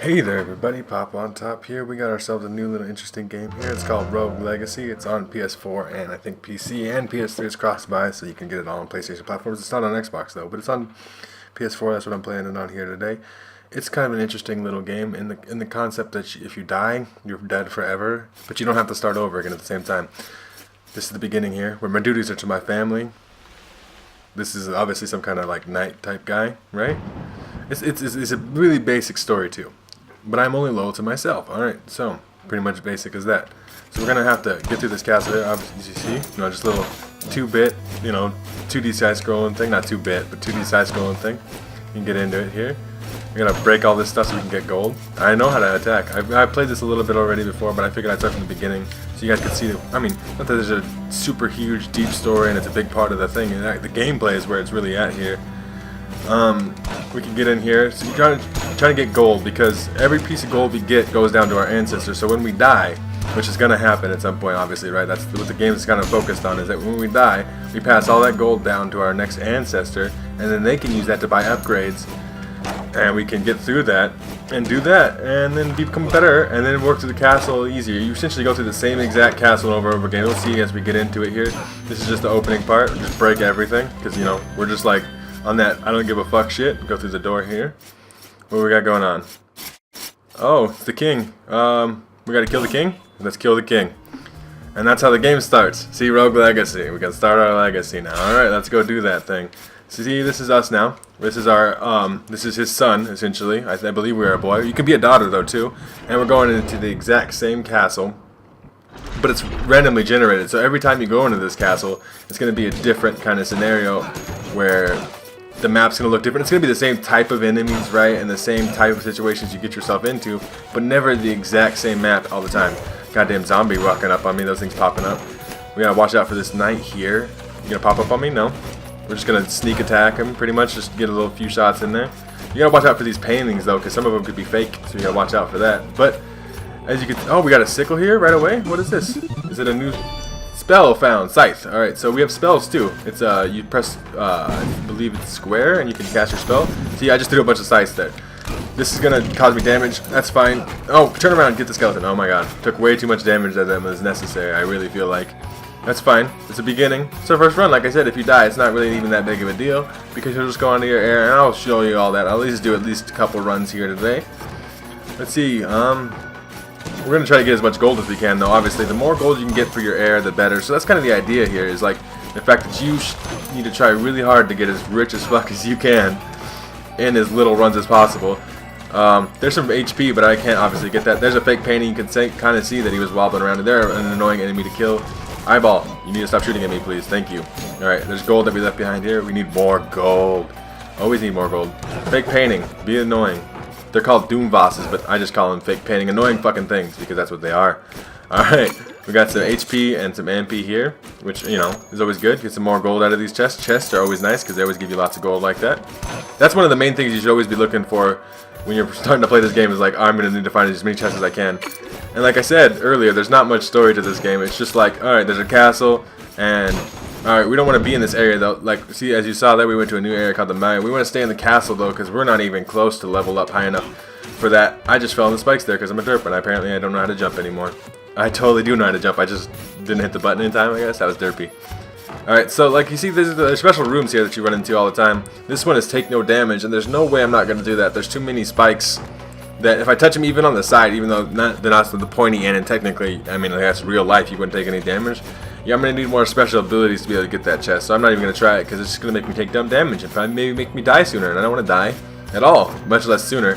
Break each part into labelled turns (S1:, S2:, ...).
S1: Hey there everybody, Popontop here. We got ourselves a new little interesting game here. It's called Rogue Legacy. It's on PS4 and I think PC and PS3 is cross-buy, so you can get it all on PlayStation platforms. It's not on Xbox though, but it's on PS4. That's what I'm playing it on here today. It's kind of an interesting little game in the concept that if you die, you're dead forever, but you don't have to start over again at the same time. This is the beginning here, where my duties are to my family. This is obviously some kind of like knight type guy, right? It's a really basic story too. But I'm only loyal to myself. Alright, so pretty much basic as that. So we're gonna have to get through this castle here, obviously, as you see. Just a little 2-bit, 2D side scrolling thing. Not 2-bit, but 2D side scrolling thing. You can get into it here. We're gonna break all this stuff so we can get gold. I know how to attack. I've played this a little bit already before, but I figured I'd start from the beginning so you guys could see not that there's a super huge, deep story and it's a big part of the thing. The gameplay is where it's really at here. We can get in here. So you're trying to get gold, because every piece of gold we get goes down to our ancestors. So when we die, which is going to happen at some point, obviously, right? That's what the game is kind of focused on, is that when we die, we pass all that gold down to our next ancestor, and then they can use that to buy upgrades, and we can get through that and do that, and then become better, and then work through the castle easier. You essentially go through the same exact castle over and over again. We'll see as we get into it here. This is just the opening part. We'll just break everything, because we're just like on that I don't give a fuck shit. Go through the door here. What we got going on? Oh, it's the king. We gotta kill the king? Let's kill the king. And that's how the game starts. See, Rogue Legacy. We can start our legacy now. Alright, let's go do that thing. See, this is us now. This is our, this is his son, essentially. I believe we're a boy. You could be a daughter, though, too. And we're going into the exact same castle, but it's randomly generated. So every time you go into this castle, it's going to be a different kind of scenario where the map's going to look different. It's going to be the same type of enemies, right, and the same type of situations you get yourself into, but never the exact same map all the time. Goddamn zombie walking up on me, those things popping up. We got to watch out for this knight here. You going to pop up on me? No. We're just going to sneak attack him, pretty much, just get a few shots in there. You got to watch out for these paintings, though, because some of them could be fake, so you got to watch out for that. But as you can, oh, we got a sickle here right away. What is this? Is it a new spell found? Scythe. All right, so we have spells too. It's you press, I believe it's square, and you can cast your spell. See, I just threw a bunch of scythes there. This is gonna cause me damage. That's fine. Oh, turn around and get the skeleton. Oh my god, took way too much damage than was necessary. I really feel like that's fine. It's a beginning. It's our first run. Like I said, if you die, it's not really even that big of a deal, because you'll just go onto your air, and I'll show you all that. I'll at least do a couple runs here today. Let's see. We're going to try to get as much gold as we can, though. Obviously, the more gold you can get for your air, the better. So that's kind of the idea here, is like the fact that you need to try really hard to get as rich as fuck as you can in as little runs as possible. There's some HP, but I can't obviously get that. There's a fake painting. You can kind of see that he was wobbling around. There, an annoying enemy to kill. Eyeball, you need to stop shooting at me, please. Thank you. Alright, there's gold that we left behind here. We need more gold. Always need more gold. Fake painting. Be annoying. They're called Doom Bosses, but I just call them fake painting. Annoying fucking things, because that's what they are. Alright, we got some HP and some MP here, which, is always good. Get some more gold out of these chests. Chests are always nice, because they always give you lots of gold like that. That's one of the main things you should always be looking for when you're starting to play this game, is like, I'm going to need to find as many chests as I can. And like I said earlier, there's not much story to this game. It's just like, alright, there's a castle, and alright, we don't want to be in this area though. Like, see, as you saw there, we went to a new area called the Mine. We want to stay in the castle though, because we're not even close to level up high enough for that. I just fell on the spikes there because I'm a derp, and apparently I don't know how to jump anymore. I totally do know how to jump. I just didn't hit the button in time, I guess. That was derpy. Alright, so like you see, there's the special rooms here that you run into all the time. This one is take no damage, and there's no way I'm not going to do that. There's too many spikes that if I touch them even on the side, even though they're not the pointy end, and technically, I mean, like, that's real life, you wouldn't take any damage. Yeah, I'm going to need more special abilities to be able to get that chest, so I'm not even going to try it, because it's just going to make me take dumb damage and probably maybe make me die sooner, and I don't want to die at all, much less sooner.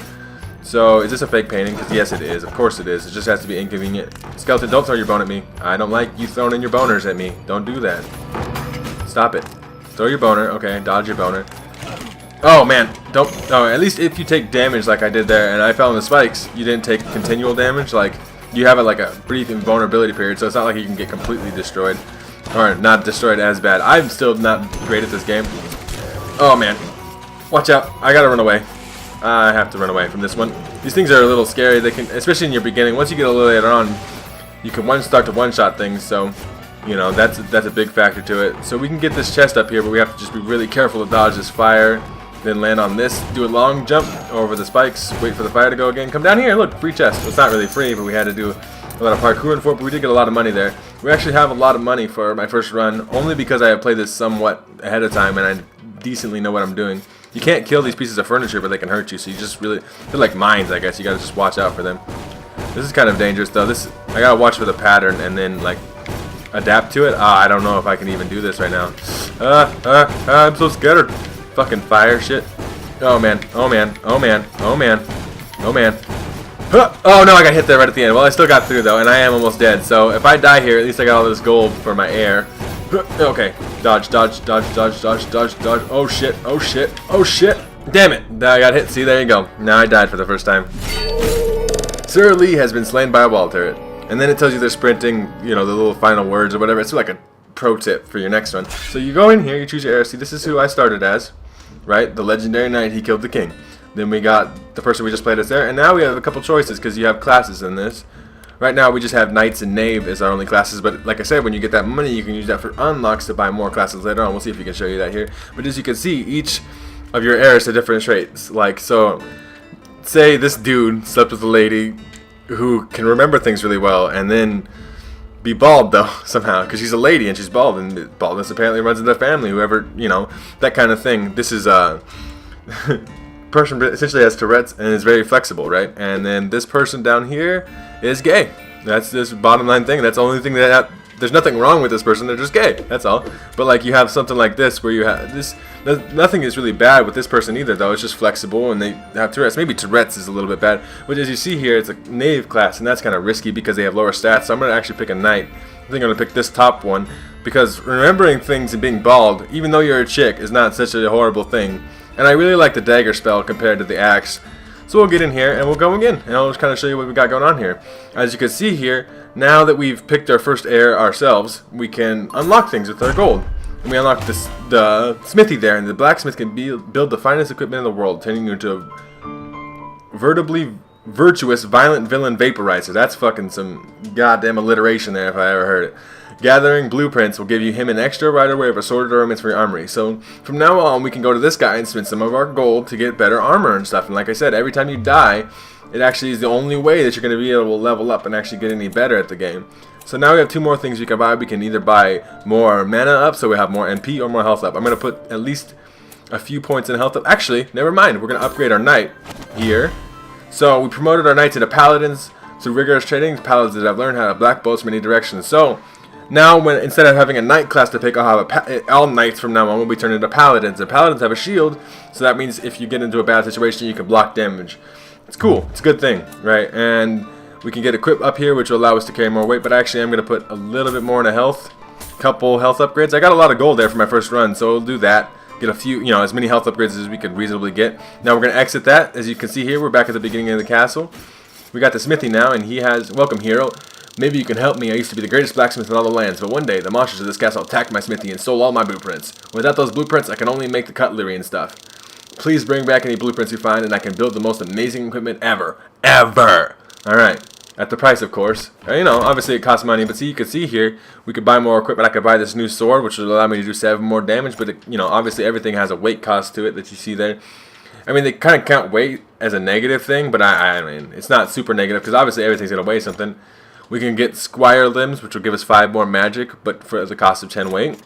S1: So, is this a fake painting? Because yes, it is. Of course it is. It just has to be inconvenient. Skeleton, don't throw your bone at me. I don't like you throwing in your boners at me. Don't do that. Stop it. Throw your boner. Okay, dodge your boner. Oh man, don't. Oh, at least if you take damage like I did there, and I fell in the spikes, you didn't take continual damage. Like, you have like a brief invulnerability period, so it's not like you can get completely destroyed, or not destroyed as bad. I'm still not great at this game. Oh man, watch out! I gotta run away. I have to run away from this one. These things are a little scary. They can, especially in your beginning. Once you get a little later on, you can start to one-shot things. So, that's a big factor to it. So we can get this chest up here, but we have to just be really careful to dodge this fire then land on this, do a long jump over the spikes, wait for the fire to go again, come down here, look, free chest. Well, it's not really free, but we had to do a lot of parkouring for it, but we did get a lot of money there. We actually have a lot of money for my first run, only because I have played this somewhat ahead of time and I decently know what I'm doing. You can't kill these pieces of furniture, but they can hurt you, so you just really, they're like mines, I guess. You gotta just watch out for them. This is kind of dangerous, though. I gotta watch for the pattern and then, like, adapt to it. I don't know if I can even do this right now. I'm so scared. Fucking fire shit. Oh man, oh man, oh man, oh man, oh man. Oh no, I got hit there right at the end. Well, I still got through though, and I am almost dead. So if I die here, at least I got all this gold for my air. Okay, dodge, dodge, dodge, dodge, dodge, dodge, dodge. Oh shit, oh shit, oh shit. Damn it, I got hit. See, there you go. Now I died for the first time. Sir Lee has been slain by a wall turret. And then it tells you they're sprinting, you know, the little final words or whatever. It's like a pro tip for your next one. So you go in here, you choose your heir. See, this is who I started as, right? The legendary knight, he killed the king. Then we got the person we just played as there, and now we have a couple choices because you have classes in this. Right now we just have knights and knave as our only classes, but like I said, when you get that money, you can use that for unlocks to buy more classes later on. We'll see if we can show you that here. But as you can see, each of your heirs have different traits. Like, so, say this dude slept with a lady who can remember things really well, and then be bald though somehow because she's a lady and she's bald, and baldness apparently runs in the family. Whoever, you know, that kind of thing. This is person essentially has Tourette's and is very flexible, right? And then this person down here is gay. That's this bottom line thing. That's the only thing that there's nothing wrong with this person. They're just gay. That's all. But like you have something like this where you have this. Nothing is really bad with this person either, though. It's just flexible and they have Tourette's. Maybe Tourette's is a little bit bad. But as you see here, it's a knave class, and that's kind of risky because they have lower stats. So I'm going to actually pick a knight. I think I'm going to pick this top one because remembering things and being bald, even though you're a chick, is not such a horrible thing. And I really like the dagger spell compared to the axe. So we'll get in here and we'll go again. And I'll just kind of show you what we got going on here. As you can see here, now that we've picked our first heir ourselves, we can unlock things with our gold. And we unlock the smithy there, and the blacksmith can build the finest equipment in the world, turning you into a vertibly virtuous violent villain vaporizer. That's fucking some goddamn alliteration there if I ever heard it. Gathering blueprints will give you him an extra right away of assorted ornaments for your armory. So from now on, we can go to this guy and spend some of our gold to get better armor and stuff. And like I said, every time you die, it actually is the only way that you're going to be able to level up and actually get any better at the game. So now we have two more things we can buy. We can either buy more mana up, so we have more NP, or more health up. I'm going to put at least a few points in health up. Actually, never mind. We're going to upgrade our knight here. So we promoted our knights into paladins through rigorous training. Paladins have learned how to black bolts from many directions. So now, when instead of having a knight class to pick, I'll have all knights from now on will be turned into paladins. And paladins have a shield, so that means if you get into a bad situation, you can block damage. It's cool. It's a good thing, right? And we can get equip up here, which will allow us to carry more weight. But actually, I'm going to put a little bit more into health. Couple health upgrades. I got a lot of gold there for my first run, so we'll do that. Get a few, you know, as many health upgrades as we could reasonably get. Now we're going to exit that. As you can see here, we're back at the beginning of the castle. We got the smithy now, and he has, welcome hero. Maybe you can help me. I used to be the greatest blacksmith in all the lands, but one day the monsters of this castle attacked my smithy and stole all my blueprints. Without those blueprints, I can only make the cutlery and stuff. Please bring back any blueprints you find, and I can build the most amazing equipment ever. Ever! Alright. At the price, of course. You know, obviously it costs money, but see, you can see here, we could buy more equipment. I could buy this new sword, which will allow me to do 7 more damage, but, you know, obviously everything has a weight cost to it that you see there. I mean, they kind of count weight as a negative thing, but I mean, it's not super negative, because obviously everything's going to weigh something. We can get Squire Limbs, which will give us 5 more magic, but for the cost of 10 weight.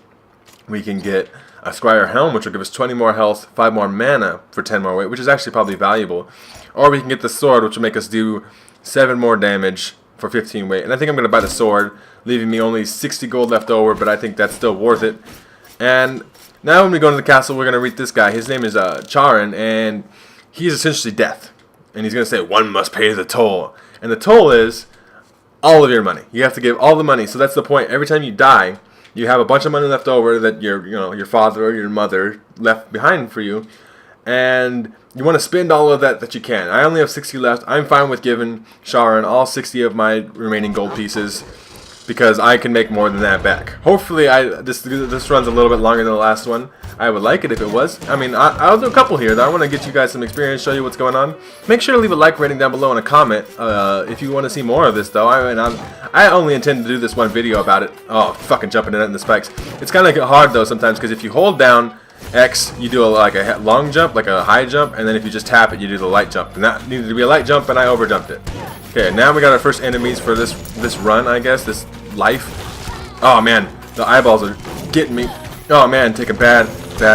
S1: We can get a Squire Helm, which will give us 20 more health, 5 more mana for 10 more weight, which is actually probably valuable. Or we can get the sword, which will make us do 7 more damage for 15 weight. And I think I'm going to buy the sword, leaving me only 60 gold left over, but I think that's still worth it. And now when we go into the castle, we're going to meet this guy. His name is Charon, and he's essentially death. And he's going to say, one must pay the toll. And the toll is all of your money. You have to give all the money. So that's the point. Every time you die, you have a bunch of money left over that your father or your mother left behind for you, and you want to spend all of that you can. I only have 60 left. I'm fine with giving Sharon all 60 of my remaining gold pieces because I can make more than that back. Hopefully, this runs a little bit longer than the last one. I would like it if it was. I mean, I'll do a couple here, though. I want to get you guys some experience, show you what's going on. Make sure to leave a like rating down below and a comment if you want to see more of this, though. I only intend to do this one video about it. Oh, fucking jumping in the spikes. It's kind of hard, though, sometimes, because if you hold down X, you do like a long jump, like a high jump, and then if you just tap it, you do the light jump. And that needed to be a light jump, and I overjumped it. Okay, now we got our first enemies for this run, I guess, this life. Oh man, the eyeballs are getting me. Oh man, taking bad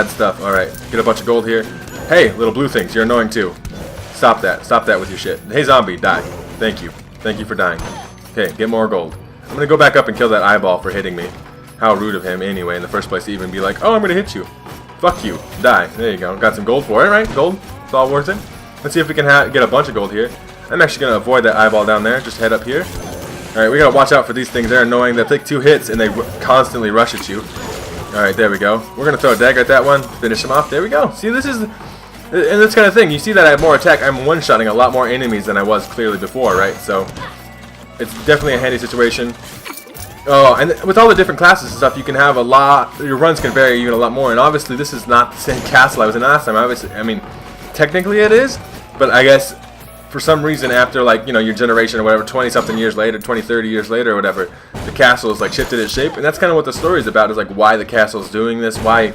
S1: stuff. Alright, get a bunch of gold here. Hey, little blue things, you're annoying too. Stop that with your shit. Hey zombie, die. Thank you for dying. Okay, get more gold. I'm gonna go back up and kill that eyeball for hitting me. How rude of him anyway in the first place to even be like, oh, I'm gonna hit you. Fuck you, die. There you go, got some gold for it, right? Gold, it's all worth it. Let's see if we can get a bunch of gold here. I'm actually gonna avoid that eyeball down there, just head up here. Alright, we gotta watch out for these things. They're annoying. They take 2 hits and they constantly rush at you. Alright, there we go. We're gonna throw a dagger at that one, finish him off. There we go. See, this is, and this kind of thing. You see that I have more attack. I'm one-shotting a lot more enemies than I was clearly before, right? So, it's definitely a handy situation. Oh, and with all the different classes and stuff, you can have a lot, your runs can vary even a lot more. And obviously, this is not the same castle I was in last time. Obviously, I mean, technically it is, but I guess for some reason after, like, you know, your generation or whatever, 20-something years later, 20, 30 years later or whatever, the castle is like shifted its shape. And that's kind of what the story is about, is like why the castle is doing this, why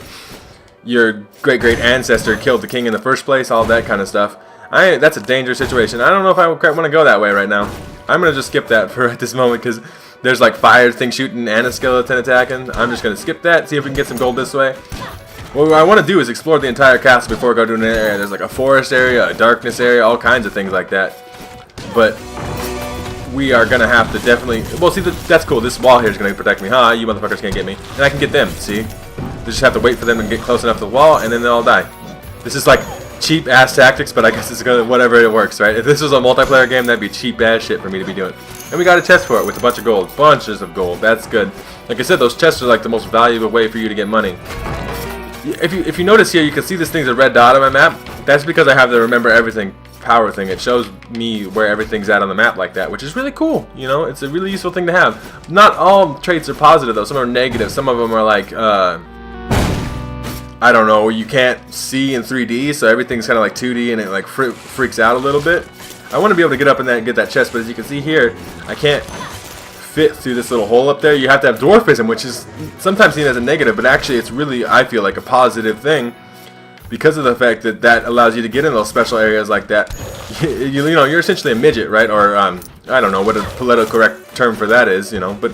S1: your great ancestor killed the king in the first place, all that kind of stuff. That's a dangerous situation. I don't know if I want to go that way right now. I'm going to just skip that for at this moment because there's like fire thing shooting and a skeleton attacking. I'm just going to skip that, see if we can get some gold this way. What I want to do is explore the entire castle before I go to an area. There's like a forest area, a darkness area, all kinds of things like that. But we are going to have to definitely... Well, see, that's cool. This wall here is going to protect me. Huh? You motherfuckers can't get me. And I can get them, see? We just have to wait for them to get close enough to the wall, and then they'll all die. This is like cheap-ass tactics, but I guess it's going to... Whatever, it works, right? If this was a multiplayer game, that'd be cheap-ass shit for me to be doing. And we got a chest for it with a bunch of gold. Bunches of gold. That's good. Like I said, those chests are like the most valuable way for you to get money. If you notice here, you can see this thing's a red dot on my map. That's because I have the remember everything power thing. It shows me where everything's at on the map like that, which is really cool. You know, it's a really useful thing to have. Not all traits are positive though. Some are negative. Some of them are like, I don't know, you can't see in 3D, so everything's kind of like 2D and it like freaks out a little bit. I want to be able to get up in that and get that chest, but as you can see here, I can't fit through this little hole up there. You have to have dwarfism, which is sometimes seen as a negative, but actually it's really, I feel, like a positive thing because of the fact that that allows you to get in those special areas like that. You know, you're essentially a midget, right? Or I don't know what a politically correct term for that is, you know, but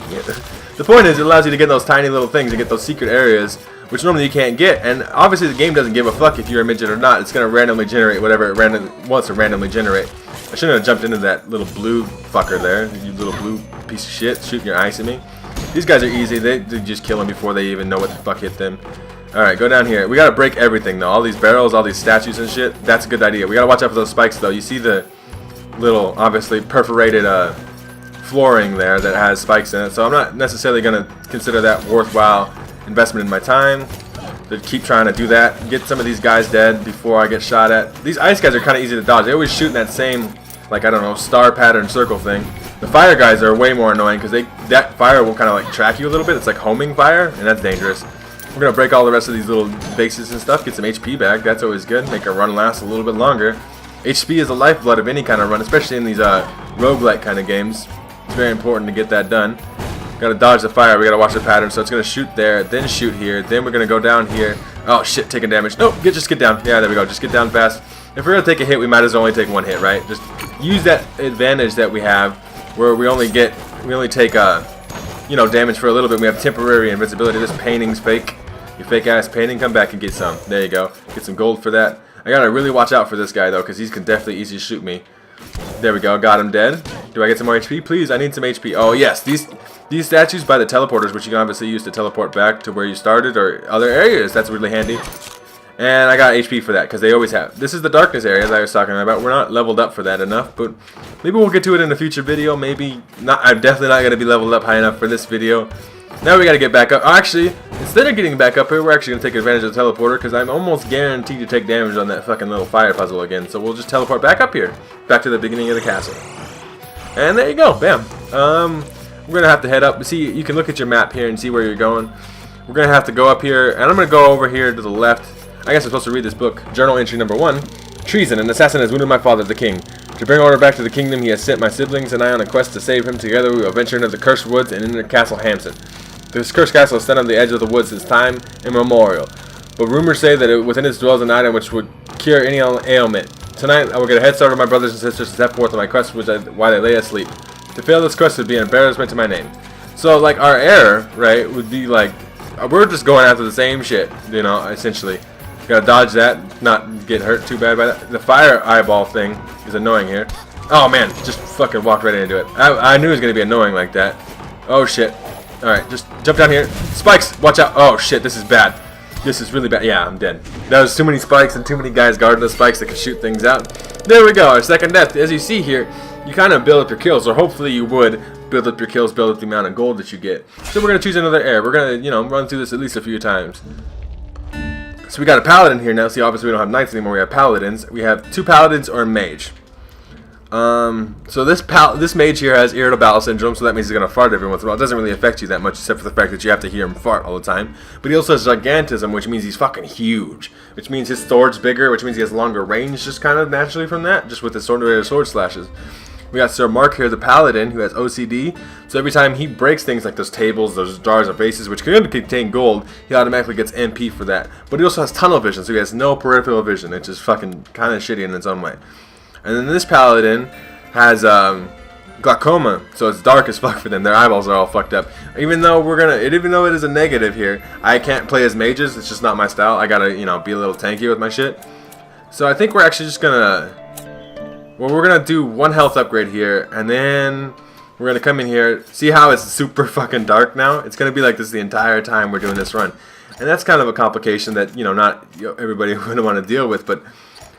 S1: the point is it allows you to get in those tiny little things and get those secret areas which normally you can't get. And obviously the game doesn't give a fuck if you're a midget or not. It's going to randomly generate whatever it wants to randomly generate. I shouldn't have jumped into that little blue fucker there. You little blue piece of shit shooting your ice at me. These guys are easy. They just kill them before they even know what the fuck hit them. Alright, go down here. We gotta break everything though. All these barrels, all these statues and shit. That's a good idea. We gotta watch out for those spikes though. You see the little, obviously, perforated flooring there that has spikes in it. So I'm not necessarily gonna consider that worthwhile investment in my time to keep trying to do that. Get some of these guys dead before I get shot at. These ice guys are kind of easy to dodge. They always shoot in that same, like, I don't know, star pattern circle thing. The fire guys are way more annoying because that fire will kind of like track you a little bit. It's like homing fire, and that's dangerous. We're going to break all the rest of these little bases and stuff, get some HP back. That's always good. Make our run last a little bit longer. HP is the lifeblood of any kind of run, especially in these roguelike kind of games. It's very important to get that done. Got to dodge the fire. We got to watch the pattern. So it's going to shoot there, then shoot here. Then we're going to go down here. Oh, shit, taking damage. Nope, just get down. Yeah, there we go. Just get down fast. If we're going to take a hit, we might as well only take one hit, right? Just use that advantage that we have where we only take you know, damage for a little bit. We have temporary invincibility. This painting's fake. You fake ass painting, come back and get some. There you go. Get some gold for that. I gotta really watch out for this guy though, because he can definitely easily shoot me. There we go. Got him dead. Do I get some more HP? Please, I need some HP. Oh yes, these statues by the teleporters, which you can obviously use to teleport back to where you started or other areas. That's really handy. And I got HP for that, because they always have. This is the darkness area, as I was talking about. We're not leveled up for that enough, but maybe we'll get to it in a future video. Maybe not. I'm definitely not going to be leveled up high enough for this video. Now we got to get back up. Oh, actually, instead of getting back up here, we're actually going to take advantage of the teleporter, because I'm almost guaranteed to take damage on that fucking little fire puzzle again. So we'll just teleport back up here, back to the beginning of the castle. And there you go. Bam. We're going to have to head up. See, you can look at your map here and see where you're going. We're going to have to go up here, and I'm going to go over here to the left. I guess I'm supposed to read this book. Journal entry number 1. Treason. An assassin has wounded my father, the king. To bring order back to the kingdom, he has sent my siblings and I on a quest to save him. Together we will venture into the cursed woods and into Castle Hampton. This cursed castle is set on the edge of the woods since time immemorial. but rumors say that within it dwells an item which would cure any ailment. Tonight, I will get a head start on my brothers and sisters to step forth on my quest while they lay asleep. To fail this quest would be an embarrassment to my name. So, like, our error, right, would be like, we're just going after the same shit, you know, essentially. Gotta dodge that, not get hurt too bad by that. The fire eyeball thing is annoying here. Oh man, just fucking walked right into it. I knew it was gonna be annoying like that. Oh shit. Alright, just jump down here. Spikes! Watch out! Oh shit, this is bad. This is really bad. Yeah, I'm dead. That was too many spikes and too many guys guarding the spikes that can shoot things out. There we go, our second death. As you see here, you kind of build up your kills, or hopefully you would build up your kills, build up the amount of gold that you get. So we're gonna choose another air. We're gonna, you know, run through this at least a few times. So we got a paladin here now. See, obviously we don't have knights anymore. We have paladins. We have 2 paladins or a mage. So this mage here has irritable bowel syndrome, so that means he's gonna fart every once in a while. It doesn't really affect you that much, except for the fact that you have to hear him fart all the time. But he also has gigantism, which means he's fucking huge. Which means his sword's bigger, which means he has longer range, just kind of naturally from that, just with his sword slashes. We got Sir Mark here, the paladin, who has OCD. So every time he breaks things like those tables, those jars or vases, which can contain gold, he automatically gets MP for that. But he also has tunnel vision, so he has no peripheral vision. It's just fucking kind of shitty in its own way. And then this paladin has glaucoma, so it's dark as fuck for them. Their eyeballs are all fucked up. Even though it is a negative here, I can't play as mages. It's just not my style. I gotta, you know, be a little tanky with my shit. So I think we're actually just gonna, well, we're gonna do 1 health upgrade here, and then we're gonna come in here. See how it's super fucking dark now? It's gonna be like this the entire time we're doing this run, and that's kind of a complication that, you know, not everybody would want to deal with, but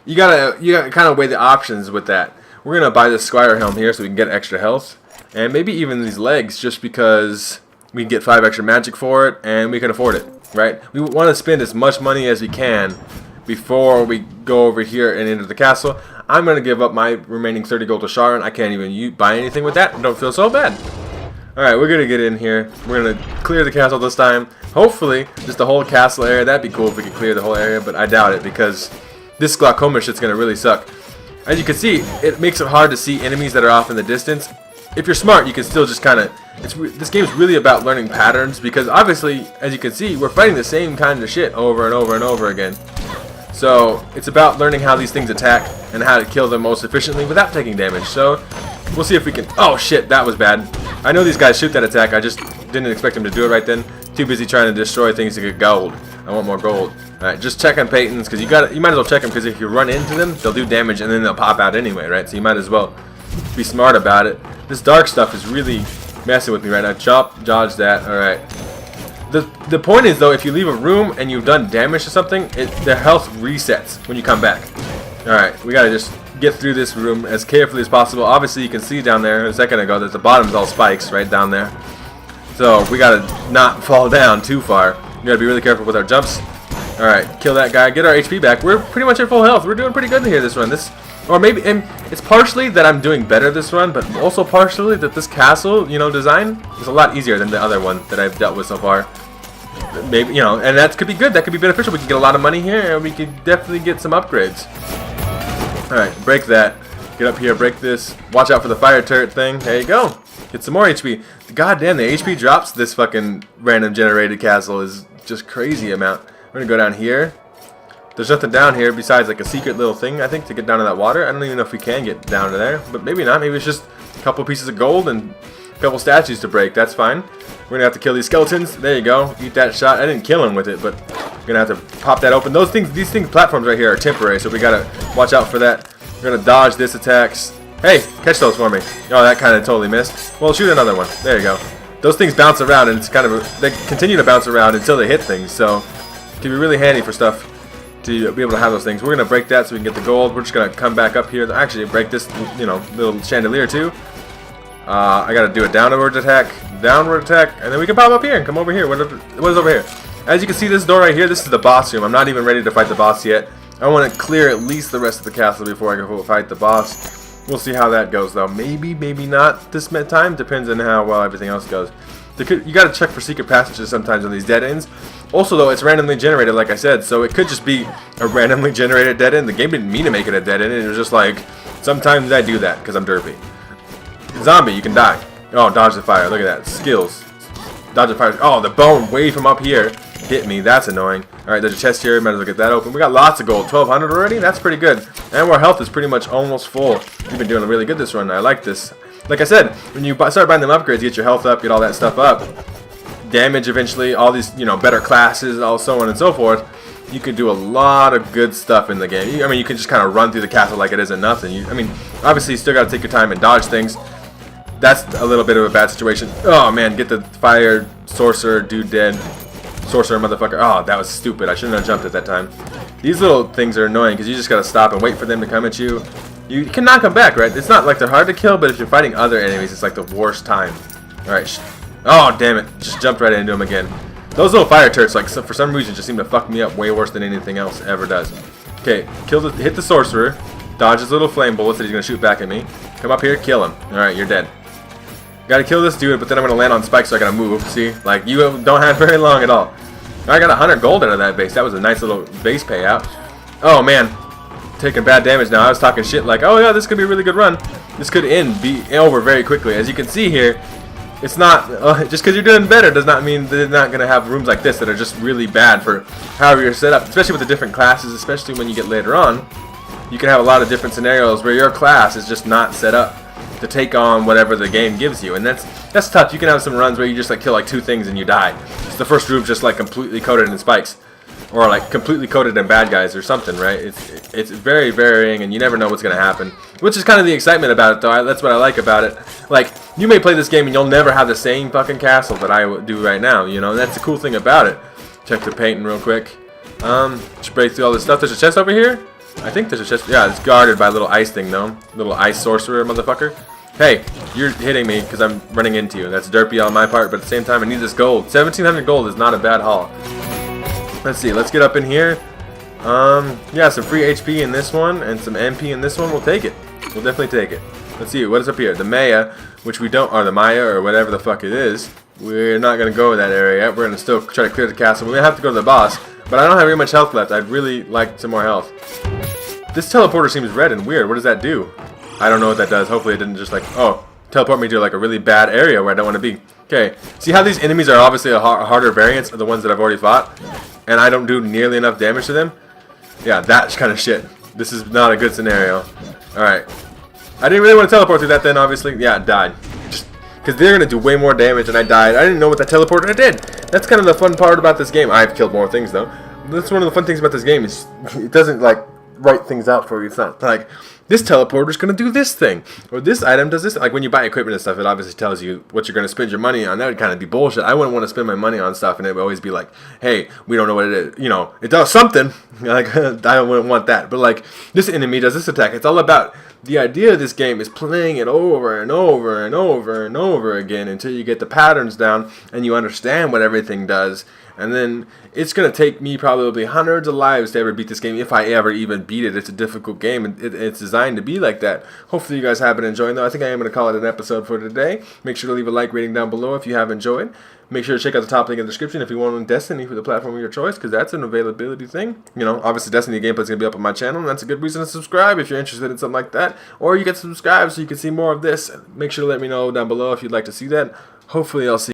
S1: you gotta kind of weigh the options with that. We're gonna buy this Squire helm here so we can get extra health, and maybe even these legs, just because we can get 5 extra magic for it, and we can afford it, right? We want to spend as much money as we can before we go over here and into the castle. I'm gonna give up my remaining 30 gold to Sharon. I can't even buy anything with that. I don't feel so bad. Alright, we're gonna get in here. We're gonna clear the castle this time. Hopefully, just the whole castle area. That'd be cool if we could clear the whole area, but I doubt it, because this glaucoma shit's gonna really suck. As you can see, it makes it hard to see enemies that are off in the distance. If you're smart, you can still just kind of... This game's really about learning patterns, because obviously, as you can see, we're fighting the same kind of shit over and over and over again. So, it's about learning how these things attack and how to kill them most efficiently without taking damage. So, we'll see if we can... Oh shit, that was bad. I know these guys shoot that attack, I just didn't expect them to do it right then. Too busy trying to destroy things to get gold. I want more gold. Alright, just check on Paytons, because you might as well check them, because if you run into them, they'll do damage and then they'll pop out anyway, right? So you might as well be smart about it. This dark stuff is really messing with me right now. Chop, dodge that. Alright. The point is, though, if you leave a room and you've done damage to something, their health resets when you come back. Alright, we gotta just get through this room as carefully as possible. Obviously, you can see down there a second ago that the bottom's all spikes right down there. So we gotta not fall down too far. We gotta be really careful with our jumps. Alright, kill that guy, get our HP back. We're pretty much at full health. We're doing pretty good here this run. Or maybe, and it's partially that I'm doing better this run, but also partially that this castle, you know, design is a lot easier than the other one that I've dealt with so far. Maybe, you know, and that could be good. That could be beneficial. We could get a lot of money here, and we could definitely get some upgrades. Alright, break that. Get up here, break this. Watch out for the fire turret thing. There you go. Get some more HP. God damn, the HP drops this fucking random generated castle is just crazy amount. We're gonna go down here. There's nothing down here besides like a secret little thing, I think, to get down to that water. I don't even know if we can get down to there, but maybe not. Maybe it's just a couple pieces of gold and a couple statues to break. That's fine. We're gonna have to kill these skeletons. There you go. Eat that shot. I didn't kill him with it, but we're gonna have to pop that open. These platforms right here are temporary, so we gotta watch out for that. We're gonna dodge this attacks. Hey, catch those for me. Oh, that kind of totally missed. Well, shoot another one. There you go. Those things bounce around, and it's kind of they continue to bounce around until they hit things. So it can be really handy for stuff to be able to have those things. We're gonna break that so we can get the gold. We're just gonna come back up here. Actually, break this, you know, little chandelier too. I gotta do a downward attack, and then we can pop up here and come over here. What is over here? As you can see, this door right here, this is the boss room. I'm not even ready to fight the boss yet. I want to clear at least the rest of the castle before I go fight the boss. We'll see how that goes, though. Maybe, maybe not this time. Depends on how well everything else goes. You gotta check for secret passages sometimes on these dead ends. Also, though, it's randomly generated, like I said, so it could just be a randomly generated dead end. The game didn't mean to make it a dead end. It was just like, sometimes I do that because I'm derpy. Zombie, you can die. Oh, dodge the fire. Look at that. Skills. Dodge the fire. Oh, the bone way from up here. hit me. That's annoying. Alright, there's a chest here. Might as well get that open. We got lots of gold. 1,200 already? That's pretty good. And our health is pretty much almost full. We've been doing really good this run. I like this. Like I said, when you start buying them upgrades, you get your health up, get all that stuff up. Damage eventually, all these, you know, better classes, all so on and so forth. You can do a lot of good stuff in the game. I mean, you can just kind of run through the castle like it isn't nothing. I mean, obviously, you still got to take your time and dodge things. That's a little bit of a bad situation. Oh, man, get the fire sorcerer dude dead. Sorcerer motherfucker. Oh, that was stupid. I shouldn't have jumped at that time. These little things are annoying because you just got to stop and wait for them to come at you. You can knock them back, right? It's not like they're hard to kill, but if you're fighting other enemies, it's like the worst time. Alright. Oh, damn it. Just jumped right into him again. Those little fire turrets, like, for some reason, just seem to fuck me up way worse than anything else ever does. Okay, hit the sorcerer. Dodge his little flame bullets that he's going to shoot back at me. Come up here, kill him. Alright, you're dead. Gotta kill this dude, but then I'm going to land on spikes, so I gotta move. See? Like, you don't have very long at all. I got 100 gold out of that base. That was a nice little base payout. Oh, man. Taking bad damage now. I was talking shit like, oh, yeah, this could be a really good run. This could be over very quickly. As you can see here, it's not, just because you're doing better does not mean they're not going to have rooms like this that are just really bad for however you're set up, especially with the different classes, especially when you get later on. You can have a lot of different scenarios where your class is just not set up to take on whatever the game gives you, and that's tough. You can have some runs where you just like kill like 2 things and you die. It's the first room just like completely coated in spikes, or like completely coated in bad guys or something, right? It's very varying, and you never know what's gonna happen, which is kind of the excitement about it, though. That's what I like about it. Like, you may play this game and you'll never have the same fucking castle that I do right now, you know. That's the cool thing about it. Check the painting real quick. Spray through all this stuff. There's a chest over here. I think there's a chest. Yeah, it's guarded by a little ice thing, though. Little ice sorcerer motherfucker. Hey, you're hitting me because I'm running into you. That's derpy on my part, but at the same time, I need this gold. 1,700 gold is not a bad haul. Let's see. Let's get up in here. Yeah, some free HP in this one and some MP in this one. We'll take it. We'll definitely take it. Let's see. What is up here? The Maya, which we don't, or the Maya, or whatever the fuck it is. We're not going to go in that area yet. We're going to still try to clear the castle. We may have to go to the boss, but I don't have very much health left. I'd really like some more health. This teleporter seems red and weird. What does that do? I don't know what that does. Hopefully it didn't just like, oh, teleport me to like a really bad area where I don't want to be. Okay. See how these enemies are obviously a harder variance of the ones that I've already fought? And I don't do nearly enough damage to them? Yeah, that's kind of shit. This is not a good scenario. Alright. I didn't really want to teleport through that then, obviously. Yeah, it died. Just because they're going to do way more damage and I died. I didn't know what that teleporter did. That's kind of the fun part about this game. I've killed more things, though. That's one of the fun things about this game is it doesn't, like, write things out for you. It's not like, this teleporter is going to do this thing, or this item does this. Like, when you buy equipment and stuff, it obviously tells you what you're going to spend your money on. That would kind of be bullshit. I wouldn't want to spend my money on stuff, and it would always be like, hey, we don't know what it is. You know, it does something. Like, I wouldn't want that. But, like, this enemy does this attack. It's all about the idea of this game is playing it over and over and over and over again until you get the patterns down and you understand what everything does. And then it's going to take me probably hundreds of lives to ever beat this game, if I ever even beat it. It's a difficult game, and it's designed to be like that. Hopefully you guys have been enjoying, though. I think I am going to call it an episode for today. Make sure to leave a like rating down below if you have enjoyed. Make sure to check out the top link in the description if you want Destiny for the platform of your choice, because that's an availability thing. You know, obviously Destiny gameplay is going to be up on my channel, and that's a good reason to subscribe if you're interested in something like that. Or you can subscribe so you can see more of this. Make sure to let me know down below if you'd like to see that. Hopefully I'll see